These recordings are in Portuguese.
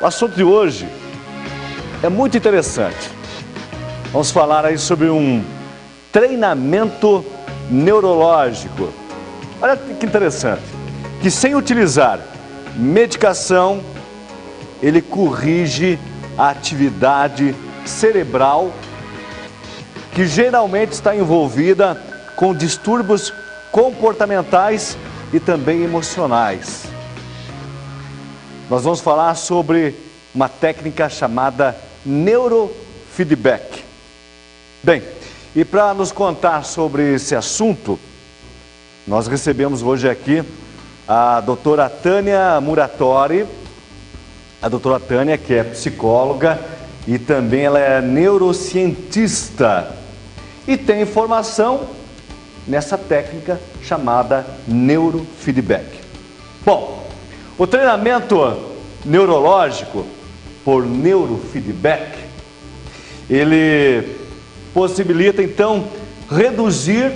O assunto de hoje é muito interessante. Vamos falar aí sobre um treinamento neurológico. Olha que interessante, que sem utilizar medicação, ele corrige a atividade cerebral que geralmente está envolvida com distúrbios comportamentais e também emocionais. Nós vamos falar sobre uma técnica chamada neurofeedback. Bem, e para nos contar sobre esse assunto, nós recebemos hoje aqui a doutora Tânia Muratori. A doutora Tânia, que é psicóloga e também ela é neurocientista e tem formação nessa técnica chamada neurofeedback. Bom, o treinamento neurológico por neurofeedback, ele possibilita então reduzir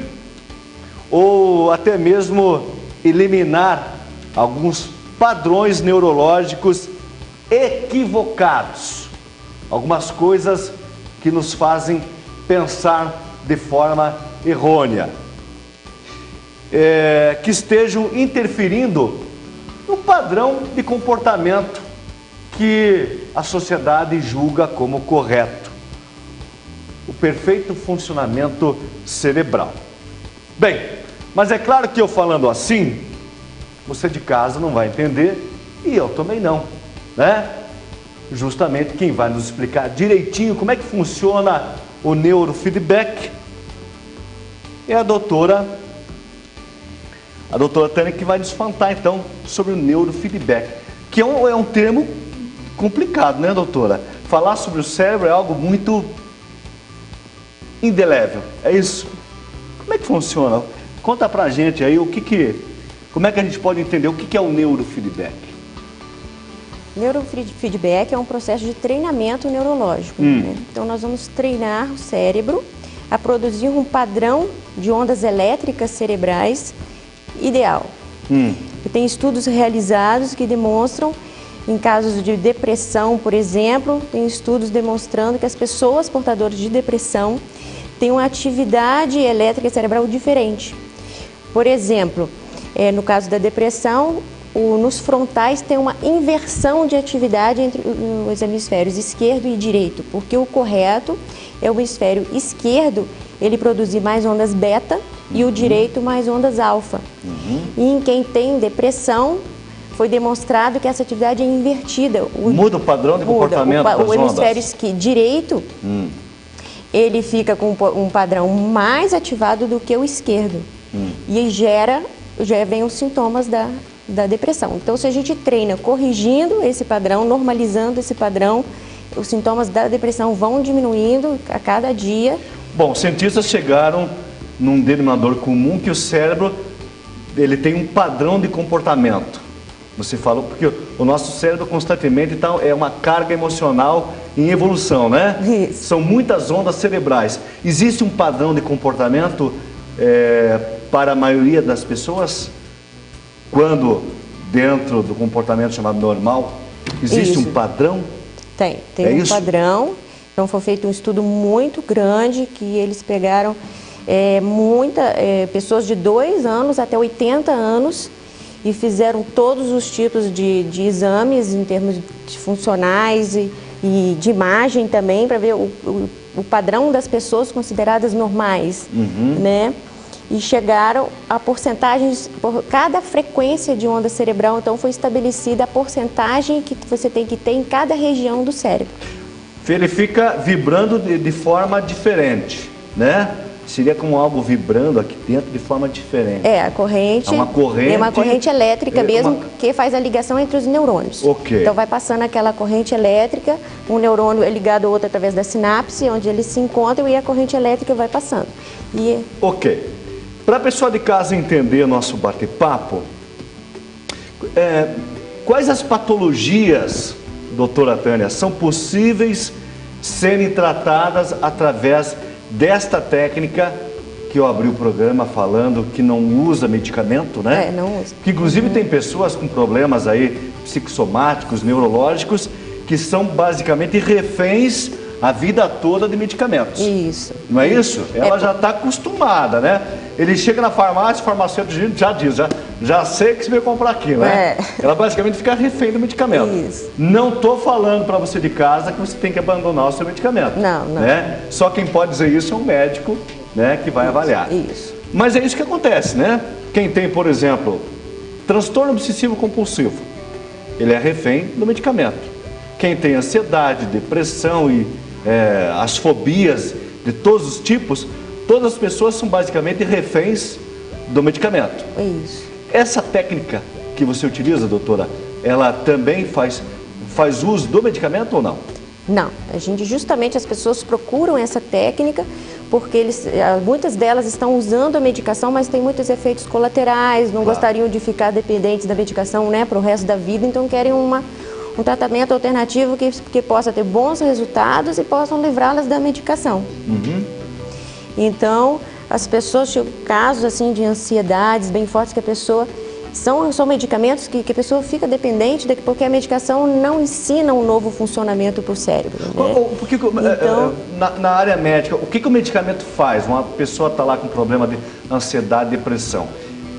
ou até mesmo eliminar alguns padrões neurológicos equivocados, algumas coisas que nos fazem pensar de forma errônea, que estejam interferindo no padrão de comportamento que a sociedade julga como correto, o perfeito funcionamento cerebral. Bem, mas é claro que eu falando assim, você de casa não vai entender e eu também não, né? Justamente quem vai nos explicar direitinho como é que funciona o neurofeedback é a doutora Tânia, que vai nos contar então sobre o neurofeedback, que é um termo complicado, né, doutora? Falar sobre o cérebro é algo muito indelével, é isso? Como é que funciona? Conta pra gente aí como é que a gente pode entender o que é o neurofeedback? Neurofeedback é um processo de treinamento neurológico. Né? Então, nós vamos treinar o cérebro a produzir um padrão de ondas elétricas cerebrais ideal. E tem estudos realizados que demonstram, em casos de depressão, por exemplo, tem estudos demonstrando que as pessoas portadoras de depressão têm uma atividade elétrica cerebral diferente. Por exemplo, no caso da depressão, nos frontais tem uma inversão de atividade entre os hemisférios esquerdo e direito, porque o correto é o hemisfério esquerdo, ele produzir mais ondas beta e o direito mais ondas alfa. E em quem tem depressão, foi demonstrado que essa atividade é invertida. Muda o padrão de comportamento das ondas. O hemisfério direito, ele fica com um padrão mais ativado do que o esquerdo. E aí já vem os sintomas da depressão. Então, se a gente treina corrigindo esse padrão, normalizando esse padrão, os sintomas da depressão vão diminuindo a cada dia. Bom, cientistas chegaram num denominador comum que o cérebro ele tem um padrão de comportamento. Você falou porque o nosso cérebro constantemente é uma carga emocional em evolução, né? Isso. São muitas ondas cerebrais. Existe um padrão de comportamento para a maioria das pessoas? Quando dentro do comportamento chamado normal, existe um padrão? Tem um padrão. Então foi feito um estudo muito grande que eles pegaram pessoas de 2 anos até 80 anos e fizeram todos os tipos de exames em termos de funcionais e de imagem também, para ver o padrão das pessoas consideradas normais, né? E chegaram a porcentagens, por cada frequência de onda cerebral, então foi estabelecida a porcentagem que você tem que ter em cada região do cérebro. Ele fica vibrando de forma diferente, né? Seria como algo vibrando aqui dentro de forma diferente. A corrente. É uma corrente elétrica mesmo, que faz a ligação entre os neurônios. Ok. Então vai passando aquela corrente elétrica, um neurônio é ligado ao outro através da sinapse, onde eles se encontram e a corrente elétrica vai passando. Ok. Para a pessoa de casa entender nosso bate-papo, quais as patologias, doutora Tânia, são possíveis serem tratadas através desta técnica que eu abri o programa falando que não usa medicamento, né? Não usa. Que inclusive tem pessoas com problemas aí psicossomáticos, neurológicos, que são basicamente reféns a vida toda de medicamentos. Isso. Não é isso? Ela já está acostumada, né? Ele chega na farmácia, o farmacêutico já diz, já sei que você veio comprar aqui, né? Ela basicamente fica refém do medicamento. Isso. Não estou falando para você de casa que você tem que abandonar o seu medicamento. Não, não. Né? Só quem pode dizer isso é um médico, né, que vai avaliar. Isso. Mas é isso que acontece, né? Quem tem, por exemplo, transtorno obsessivo compulsivo, ele é refém do medicamento. Quem tem ansiedade, depressão e as fobias de todos os tipos, todas as pessoas são basicamente reféns do medicamento. Isso. Essa técnica que você utiliza, doutora, ela também faz uso do medicamento ou não? Não, justamente as pessoas procuram essa técnica porque muitas delas estão usando a medicação, mas tem muitos efeitos colaterais, não gostariam de ficar dependentes da medicação, né, para o resto da vida, então querem um tratamento alternativo que possa ter bons resultados e possam livrá-las da medicação. Então, as pessoas, casos assim de ansiedades bem fortes que a pessoa... São medicamentos que a pessoa fica dependente, porque a medicação não ensina um novo funcionamento para o cérebro. Né? Então, na área médica, o que o medicamento faz? Uma pessoa está lá com problema de ansiedade, depressão.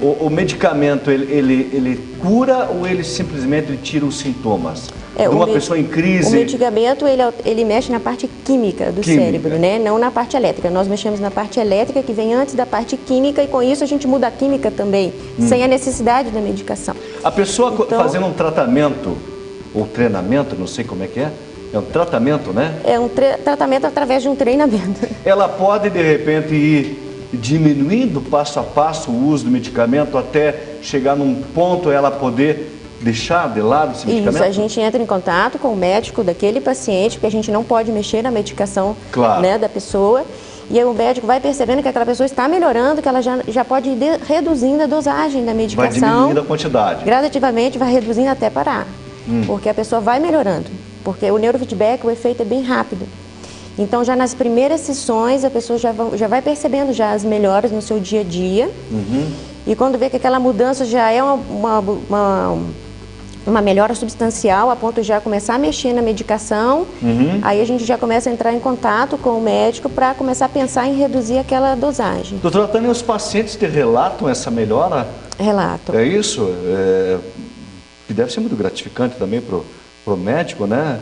O medicamento, ele cura ou ele simplesmente tira os sintomas? De uma pessoa em crise? O medicamento, ele mexe na parte química do cérebro, né? Não na parte elétrica. Nós mexemos na parte elétrica, que vem antes da parte química, e com isso a gente muda a química também, sem a necessidade da medicação. A pessoa fazendo um tratamento, ou treinamento, não sei como é que é um tratamento, né? É um tratamento através de um treinamento. Ela pode, de repente, ir diminuindo passo a passo o uso do medicamento até chegar num ponto ela poder deixar de lado esse medicamento? Isso, a gente entra em contato com o médico daquele paciente, porque a gente não pode mexer na medicação, né, da pessoa, e aí o médico vai percebendo que aquela pessoa está melhorando, que ela já pode ir reduzindo a dosagem da medicação. Vai diminuindo a quantidade. Gradativamente vai reduzindo até parar, porque a pessoa vai melhorando, porque o neurofeedback, o efeito é bem rápido. Então, já nas primeiras sessões, a pessoa já vai percebendo já as melhoras no seu dia a dia. E quando vê que aquela mudança já é uma melhora substancial, a ponto de já começar a mexer na medicação, aí a gente já começa a entrar em contato com o médico para começar a pensar em reduzir aquela dosagem. Doutora Tânia, os pacientes te relatam essa melhora? Relatam. É isso? Que deve ser muito gratificante também para o médico, né?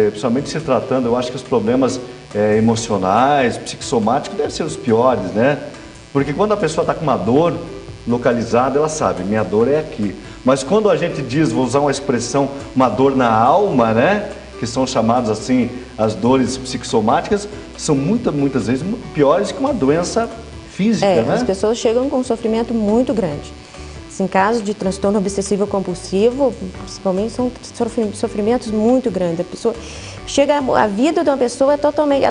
Principalmente se tratando, eu acho que os problemas emocionais, psicossomáticos devem ser os piores, né? Porque quando a pessoa está com uma dor localizada, ela sabe, minha dor é aqui. Mas quando a gente diz, vou usar uma expressão, uma dor na alma, né? Que são chamadas assim, as dores psicossomáticas, são muitas vezes piores que uma doença física, né? As pessoas chegam com um sofrimento muito grande. Em casos de transtorno obsessivo compulsivo, principalmente, são sofrimentos muito grandes. A pessoa a vida de uma pessoa é totalmente...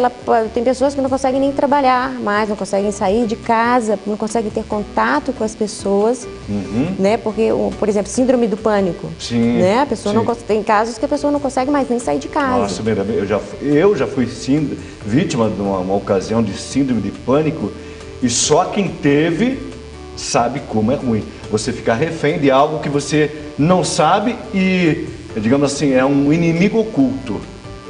tem pessoas que não conseguem nem trabalhar mais, não conseguem sair de casa, não conseguem ter contato com as pessoas, né? Porque, por exemplo, síndrome do pânico. Né? A pessoa não tem casos que a pessoa não consegue mais nem sair de casa. Nossa, eu já fui vítima de uma ocasião de síndrome de pânico, e só quem teve sabe como é ruim. Você ficar refém de algo que você não sabe e, digamos assim, é um inimigo oculto,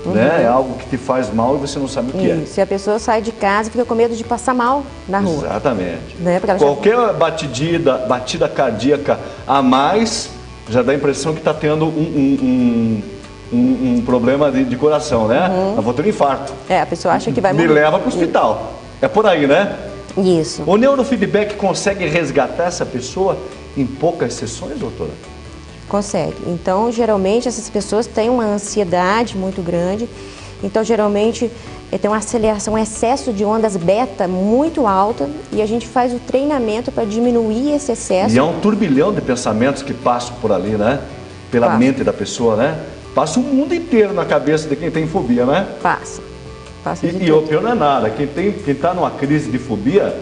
né? É algo que te faz mal e você não sabe o que é. Se a pessoa sai de casa e fica com medo de passar mal na rua. Exatamente. Né? Qualquer batida cardíaca a mais já dá a impressão que está tendo um problema de coração, né? Eu vou ter um infarto. A pessoa acha que vai morrer. Me leva para o hospital. É por aí, né? Isso. O neurofeedback consegue resgatar essa pessoa em poucas sessões, doutora? Consegue. Então, geralmente, essas pessoas têm uma ansiedade muito grande. Então, geralmente, tem uma aceleração, um excesso de ondas beta muito alta. E a gente faz o treinamento para diminuir esse excesso. E é um turbilhão de pensamentos que passam por ali, né? Pela mente da pessoa, né? Passa o mundo inteiro na cabeça de quem tem fobia, né? Passa. E o pior não é nada, quem está numa crise de fobia,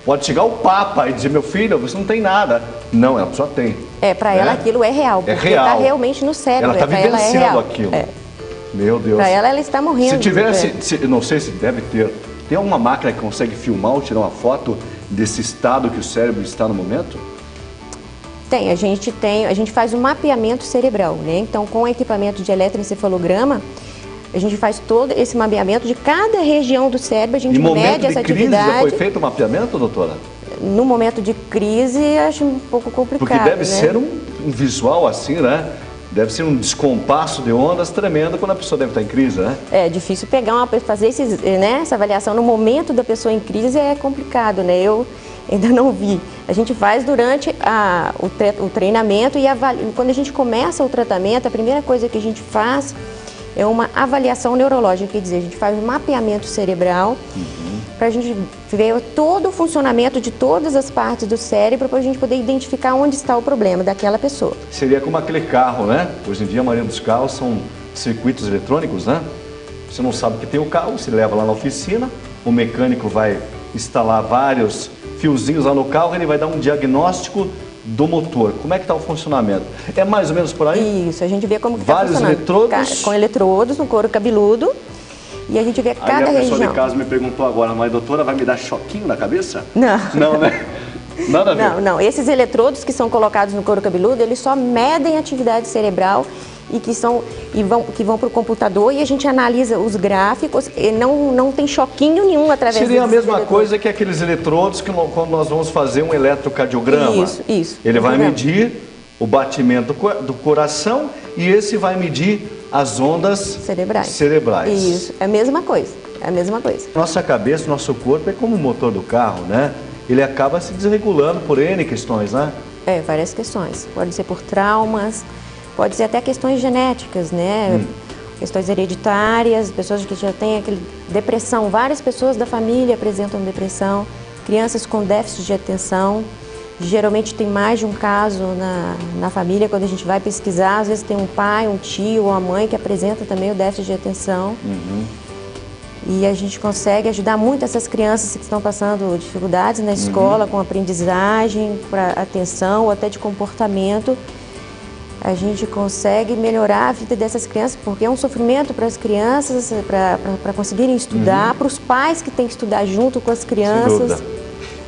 pode chegar o Papa e dizer, meu filho, você não tem nada. Não, ela só tem. Para ela aquilo é real, porque está realmente no cérebro. Ela está vivenciando aquilo. Meu Deus. Para ela está morrendo. Se tivesse, não sei se deve ter, tem alguma máquina que consegue filmar ou tirar uma foto desse estado que o cérebro está no momento? A gente faz um mapeamento cerebral, né? Então, com o equipamento de eletroencefalograma, a gente faz todo esse mapeamento de cada região do cérebro, a gente mede essa atividade. Em momento de crise já foi feito o mapeamento, doutora? No momento de crise, acho um pouco complicado, porque deve né? ser um visual assim, né? Deve ser um descompasso de ondas tremendo quando a pessoa deve estar em crise, né? É difícil fazer essa avaliação no momento da pessoa em crise, é complicado, né? Eu ainda não vi. A gente faz durante o treinamento e quando a gente começa o tratamento, a primeira coisa que a gente faz é uma avaliação neurológica, quer dizer, a gente faz um mapeamento cerebral para a gente ver todo o funcionamento de todas as partes do cérebro para a gente poder identificar onde está o problema daquela pessoa. Seria como aquele carro, né? Hoje em dia a maioria dos carros são circuitos eletrônicos, né? Você não sabe que tem o carro, você leva lá na oficina, o mecânico vai instalar vários fiozinhos lá no carro, ele vai dar um diagnóstico do motor. Como é que está o funcionamento? É mais ou menos por aí? Isso, a gente vê como que está funcionando. Vários eletrodos? Com eletrodos no couro cabeludo. E a gente vê cada região. A pessoa de casa me perguntou agora, mas doutora, vai me dar choquinho na cabeça? Não. Não, né? Nada a ver. Não. Esses eletrodos que são colocados no couro cabeludo, eles só medem a atividade cerebral e que vão para o computador e a gente analisa os gráficos e não tem choquinho nenhum através desses Seria a mesma eletrodos. coisa que aqueles eletrodos que quando nós vamos fazer um eletrocardiograma. Isso. Ele vai medir o batimento do coração e esse vai medir as ondas cerebrais. Isso, é a mesma coisa. Nossa cabeça, nosso corpo é como o motor do carro, né? Ele acaba se desregulando por N questões, né? Várias questões. Pode ser por traumas, pode ser até questões genéticas, né? Questões hereditárias, pessoas que já têm depressão. Várias pessoas da família apresentam depressão, crianças com déficit de atenção. Geralmente tem mais de um caso na família, quando a gente vai pesquisar, às vezes tem um pai, um tio ou a mãe que apresenta também o déficit de atenção. E a gente consegue ajudar muito essas crianças que estão passando dificuldades na escola, com aprendizagem, para atenção ou até de comportamento. A gente consegue melhorar a vida dessas crianças, porque é um sofrimento para as crianças, para conseguirem estudar, para os pais que têm que estudar junto com as crianças.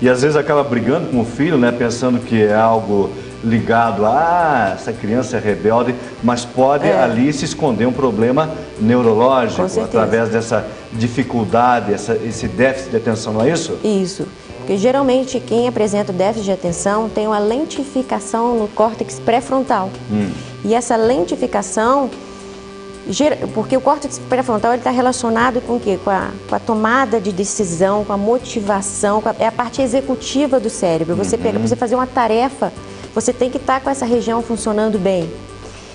E às vezes acaba brigando com o filho, né, pensando que é algo ligado a essa criança é rebelde, mas pode ali se esconder um problema neurológico através dessa dificuldade, esse déficit de atenção, não é isso? Isso, porque geralmente quem apresenta o déficit de atenção tem uma lentificação no córtex pré-frontal. E essa lentificação, porque o córtex pré-frontal está relacionado com o quê? Com a tomada de decisão, com a motivação, é a parte executiva do cérebro. Você pega para você fazer uma tarefa, você tem que estar com essa região funcionando bem.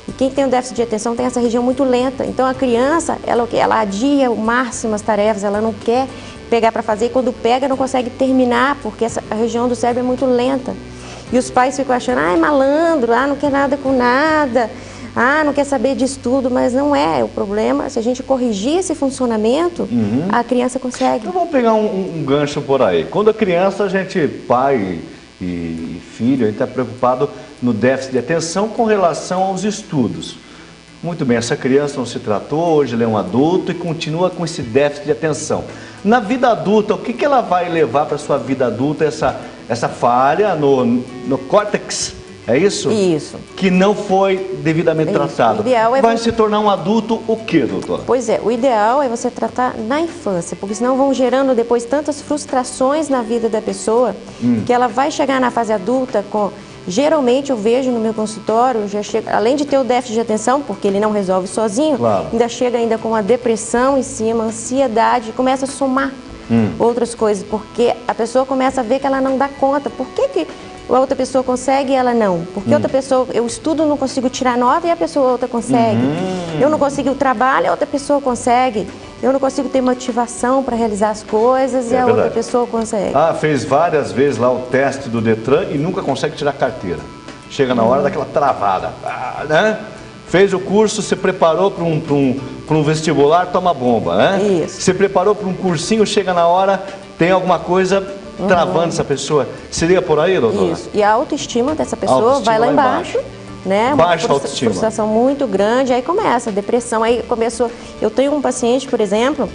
E quem tem o déficit de atenção tem essa região muito lenta. Então a criança, ela adia ao máximo as tarefas, ela não quer pegar para fazer e quando pega não consegue terminar, porque a região do cérebro é muito lenta. E os pais ficam achando, é malandro, não quer nada com nada. Não quer saber de estudo, mas não é. O problema, se a gente corrigir esse funcionamento, a criança consegue. Então vamos pegar um gancho por aí. Quando a criança, a gente, pai e filho, a gente está preocupado no déficit de atenção com relação aos estudos. Muito bem, essa criança não se tratou, hoje ele é um adulto e continua com esse déficit de atenção. Na vida adulta, o que ela vai levar para a sua vida adulta, essa falha no córtex? É isso? Isso. Que não foi devidamente tratado. Vai se tornar um adulto o quê, doutora? Pois é, o ideal é você tratar na infância, porque senão vão gerando depois tantas frustrações na vida da pessoa, que ela vai chegar na fase adulta com... Geralmente eu vejo no meu consultório, além de ter o déficit de atenção, porque ele não resolve sozinho, ainda chega ainda com uma depressão em cima, ansiedade, começa a somar outras coisas, porque a pessoa começa a ver que ela não dá conta. Por que a outra pessoa consegue e ela não? Porque outra pessoa, eu estudo, não consigo tirar nota e a pessoa outra consegue. Eu não consigo o trabalho, a outra pessoa consegue. Eu não consigo ter motivação para realizar as coisas e a outra pessoa consegue. Fez várias vezes lá o teste do Detran e nunca consegue tirar carteira. Chega na hora daquela travada, né? Fez o curso, se preparou para um vestibular, toma bomba, né? Isso. Se preparou para um cursinho, chega na hora, tem alguma coisa travando essa pessoa. Seria por aí, doutora? Isso. E a autoestima dessa pessoa vai lá embaixo. Né? Baixa autoestima. Frustração muito grande, aí começa a depressão. Aí começou. Eu tenho um paciente, por exemplo,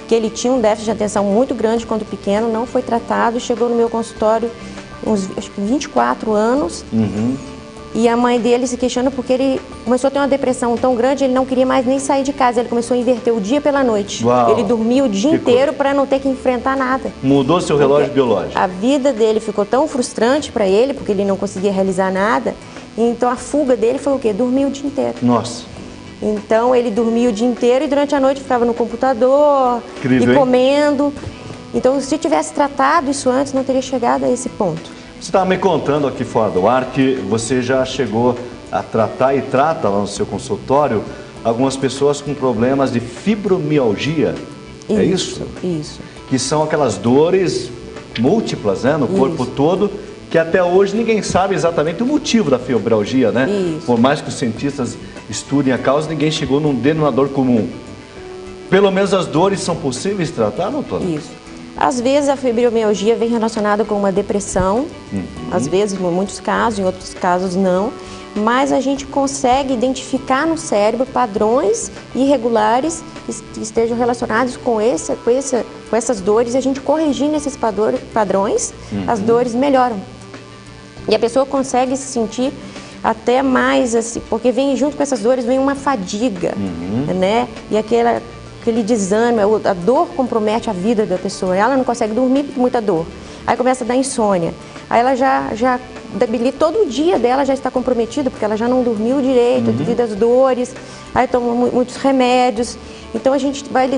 que ele tinha um déficit de atenção muito grande quando pequeno, não foi tratado, chegou no meu consultório uns acho que 24 anos. E a mãe dele se queixando porque ele começou a ter uma depressão tão grande, ele não queria mais nem sair de casa. Ele começou a inverter o dia pela noite. Uau. Ele dormia o dia inteiro para não ter que enfrentar nada. Mudou seu relógio biológico. A vida dele ficou tão frustrante para ele, porque ele não conseguia realizar nada. Então a fuga dele foi o quê? Dormir o dia inteiro. Nossa. Então ele dormia o dia inteiro e durante a noite ficava no computador. Incrível, e comendo. Então se tivesse tratado isso antes, não teria chegado a esse ponto. Você estava me contando aqui fora do ar que você já chegou a tratar e trata lá no seu consultório algumas pessoas com problemas de fibromialgia. É isso? Isso. Que são aquelas dores múltiplas, né, no corpo todo, que até hoje ninguém sabe exatamente o motivo da fibromialgia, né? Isso. Por mais que os cientistas estudem a causa, ninguém chegou num denominador comum. Pelo menos as dores são possíveis de tratar, doutora? Isso. Às vezes a fibromialgia vem relacionada com uma depressão, às vezes, em muitos casos, em outros casos não, mas a gente consegue identificar no cérebro padrões irregulares que estejam relacionados com essas dores e a gente corrigindo esses padrões, as dores melhoram. E a pessoa consegue se sentir até mais assim, porque vem junto com essas dores, vem uma fadiga, né? E aquele desânimo, a dor compromete a vida da pessoa. Ela não consegue dormir por muita dor. Aí começa a dar insônia. Aí ela já debilita, todo o dia dela já está comprometido, porque ela já não dormiu direito, devido às dores. Aí toma muitos remédios. Então a gente vai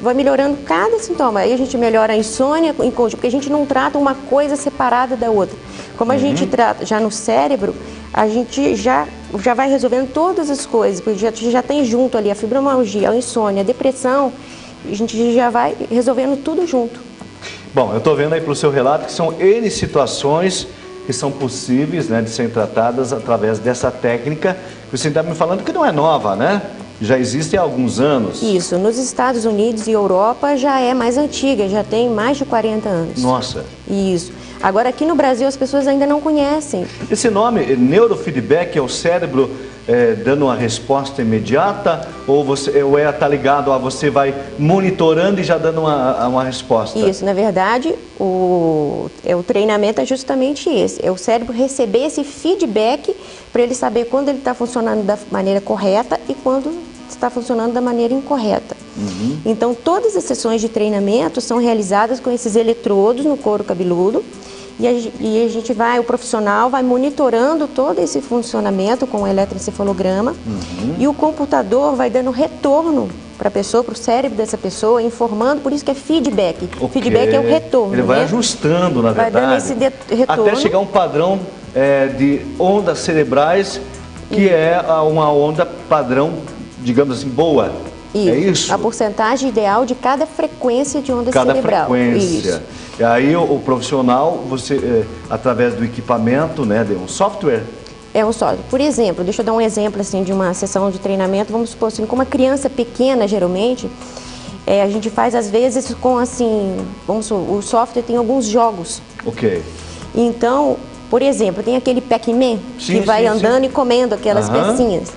vai melhorando cada sintoma. Aí a gente melhora a insônia em conjunto, porque a gente não trata uma coisa separada da outra. Como a gente trata já no cérebro, a gente já vai resolvendo todas as coisas, porque já tem junto ali a fibromialgia, a insônia, a depressão, a gente já vai resolvendo tudo junto. Bom, eu estou vendo aí pelo seu relato que são N situações que são possíveis, né, de serem tratadas através dessa técnica que você está me falando que não é nova, né? Já existe há alguns anos. Isso, nos Estados Unidos e Europa já é mais antiga, já tem mais de 40 anos. Nossa. Isso. Agora aqui no Brasil as pessoas ainda não conhecem. Esse nome, neurofeedback, é o cérebro dando uma resposta imediata ou está ligado a você vai monitorando e já dando uma resposta? Isso, na verdade, o treinamento é justamente esse, é o cérebro receber esse feedback para ele saber quando ele está funcionando da maneira correta e quando está funcionando da maneira incorreta. Então, todas as sessões de treinamento são realizadas com esses eletrodos no couro cabeludo e a gente o profissional vai monitorando todo esse funcionamento com o eletroencefalograma e o computador vai dando retorno para a pessoa, para o cérebro dessa pessoa, informando, por isso que é feedback. Okay. Feedback é o retorno. Ele vai né? ajustando, na verdade, vai dando esse retorno. até chegar a um padrão de ondas cerebrais, que é uma onda padrão, digamos assim, boa. Isso. É isso? A porcentagem ideal de cada frequência de onda cerebral. Cada frequência. Isso. E aí o profissional, você, através do equipamento, né, de um software... É um software. Por exemplo, deixa eu dar um exemplo assim, de uma sessão de treinamento, vamos supor assim, com uma criança pequena, geralmente, a gente faz às vezes com assim, o software tem alguns jogos. Ok. Então, por exemplo, tem aquele Pac-Man que vai andando e comendo aquelas pecinhas.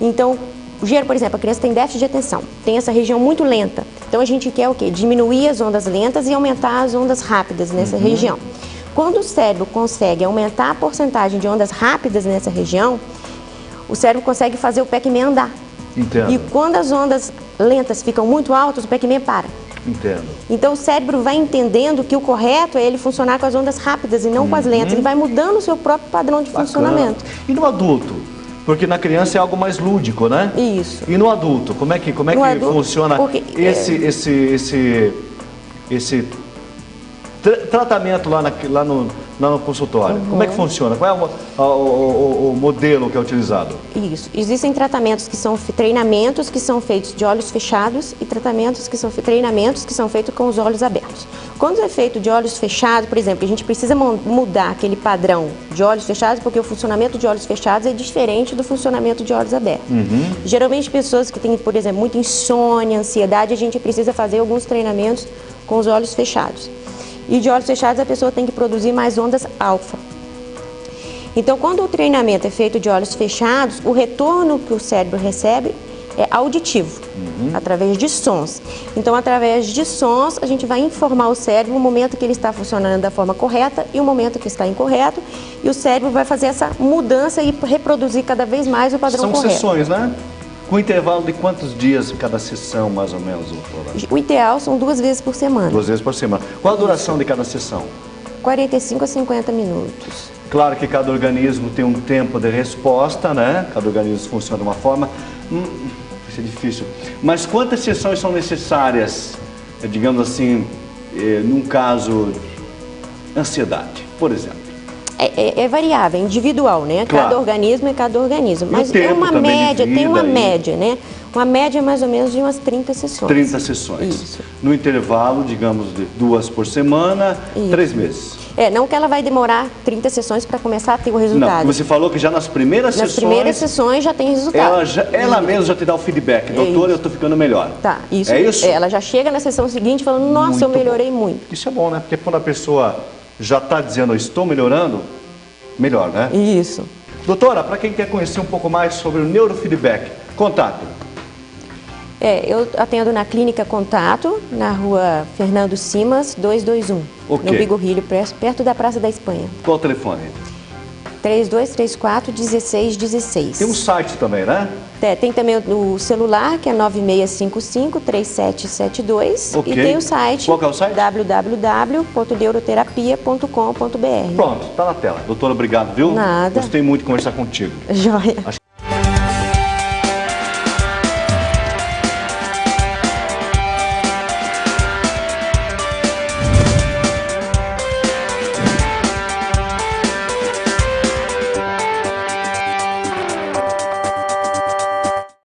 Então, por exemplo, a criança tem déficit de atenção, tem essa região muito lenta. Então a gente quer o quê? Diminuir as ondas lentas e aumentar as ondas rápidas nessa região. Quando o cérebro consegue aumentar a porcentagem de ondas rápidas nessa região, o cérebro consegue fazer o Pac-Man andar. Entendo. E quando as ondas lentas ficam muito altas, o Pac-Man para. Entendo. Então o cérebro vai entendendo que o correto é ele funcionar com as ondas rápidas e não com as lentas. Ele vai mudando o seu próprio padrão de funcionamento. E no adulto? Porque na criança é algo mais lúdico, né? Isso. E no adulto, como é que adulto, funciona esse tratamento lá no consultório? Como é que funciona? Qual é o modelo que é utilizado? Isso. Existem tratamentos que são treinamentos que são feitos de olhos fechados e treinamentos que são feitos com os olhos abertos. Quando é feito de olhos fechados, por exemplo, a gente precisa mudar aquele padrão de olhos fechados porque o funcionamento de olhos fechados é diferente do funcionamento de olhos abertos. Geralmente pessoas que têm, por exemplo, muita insônia, ansiedade, a gente precisa fazer alguns treinamentos com os olhos fechados. E de olhos fechados a pessoa tem que produzir mais ondas alfa. Então, quando o treinamento é feito de olhos fechados, o retorno que o cérebro recebe é auditivo, através de sons. Então, através de sons, a gente vai informar o cérebro o momento que ele está funcionando da forma correta e o momento que está incorreto, e o cérebro vai fazer essa mudança e reproduzir cada vez mais o padrão São correto. sessões, né? Com intervalo de quantos dias em cada sessão, mais ou menos, doutora? O ideal são 2 vezes por semana, 2 vezes por semana. Qual a duração de cada sessão? 45 a 50 minutos. Claro que cada organismo tem um tempo de resposta, né? Cada organismo funciona de uma forma. Vai ser difícil. Mas quantas sessões são necessárias, digamos assim, num caso, ansiedade, por exemplo? É variável, é individual, né? Claro. Cada organismo é cada organismo. E Mas o tempo é uma também de média, tem vida uma aí. média, né? Uma média mais ou menos de umas 30 sessões. 30 sessões. Isso. No intervalo, digamos, de 2 por semana, Isso. 3 meses. Não que ela vai demorar 30 sessões para começar a ter o Não, resultado. você falou que já nas primeiras Nas sessões, primeiras sessões já tem resultado. ela mesma já te dá o feedback. Doutor, eu estou ficando melhor. Tá, isso. É isso? Ela já chega na sessão seguinte falando, nossa, Muito eu melhorei bom. muito. Isso é bom, né? Porque quando a pessoa já está dizendo, eu estou melhorando, melhor, né? Isso. Doutora, para quem quer conhecer um pouco mais sobre o neurofeedback, contato. Eu atendo na Clínica Contato, na rua Fernando Simas, 221, Ok. no Bigorrilho, perto da Praça da Espanha. Qual o telefone? 3234-1616. Tem um site também, né? Tem também o celular, que é 9655-3772. Ok. E tem o site, Qual que é o site? www.neuroterapia.com.br. Pronto, tá na tela. Doutora, obrigado, viu? Nada. Gostei muito de conversar contigo. Joia. Acho